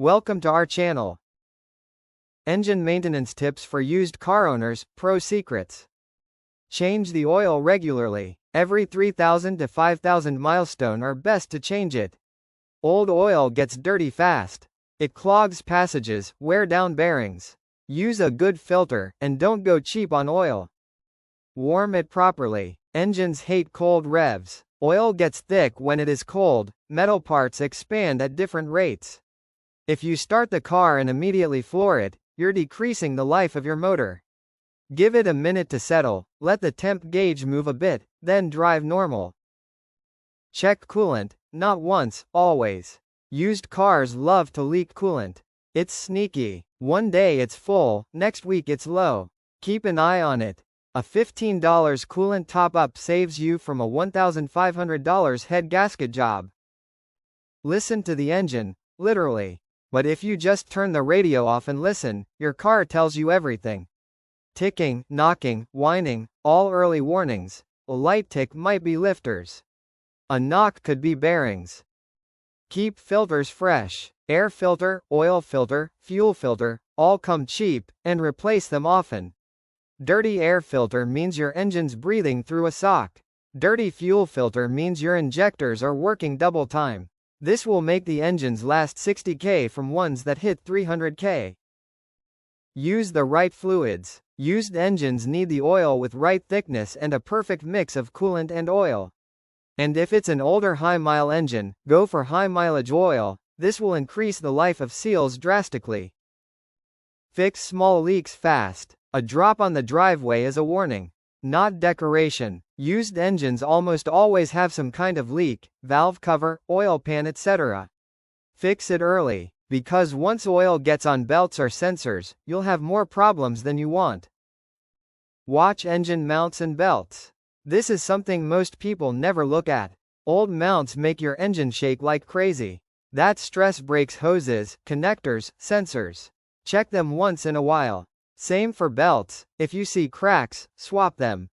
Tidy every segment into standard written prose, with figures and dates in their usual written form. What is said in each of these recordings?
Welcome to our channel. Engine maintenance tips for used car owners, pro secrets. Change the oil regularly. Every 3,000 to 5,000 milestone are best to change it. Old oil gets dirty fast. It clogs passages, wear down bearings. Use a good filter, and don't go cheap on oil. Warm it properly. Engines hate cold revs. Oil gets thick when it is cold, metal parts expand at different rates. If you start the car and immediately floor it, you're decreasing the life of your motor. Give it a minute to settle, let the temp gauge move a bit, then drive normal. Check coolant, not once, always. Used cars love to leak coolant. It's sneaky. One day it's full, next week it's low. Keep an eye on it. A $15 coolant top-up saves you from a $1,500 head gasket job. Listen to the engine, literally. But if you just turn the radio off and listen, your car tells you everything. Ticking, knocking, whining, all early warnings. A light tick might be lifters. A knock could be bearings. Keep filters fresh. Air filter, oil filter, fuel filter, all come cheap, and replace them often. Dirty air filter means your engine's breathing through a sock. Dirty fuel filter means your injectors are working double time. This will make the engines last 60k from ones that hit 300k. Use the right fluids. Used engines need the oil with right thickness and a perfect mix of coolant and oil. And if it's an older high-mile engine, go for high-mileage oil. This will increase the life of seals drastically. Fix small leaks fast. A drop on the driveway is a warning, not decoration. Used engines almost always have some kind of leak, valve cover, oil pan, etc. Fix it early, because once oil gets on belts or sensors, you'll have more problems than you want. Watch engine mounts and belts. This is something most people never look at. Old mounts make your engine shake like crazy. That stress breaks hoses, connectors, sensors. Check them once in a while. Same for belts. If you see cracks, swap them.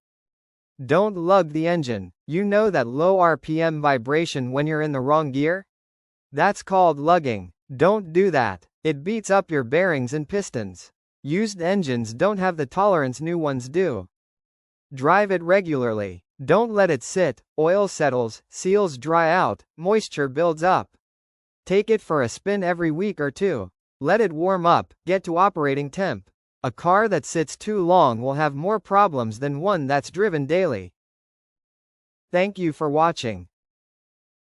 Don't lug the engine. You know that low RPM vibration when you're in the wrong gear? That's called lugging. Don't do that. It beats up your bearings and pistons. Used engines don't have the tolerance new ones do. Drive it regularly. Don't let it sit. Oil settles, seals dry out, moisture builds up. Take it for a spin every week or two. Let it warm up, get to operating temp. A car that sits too long will have more problems than one that's driven daily. Thank you for watching.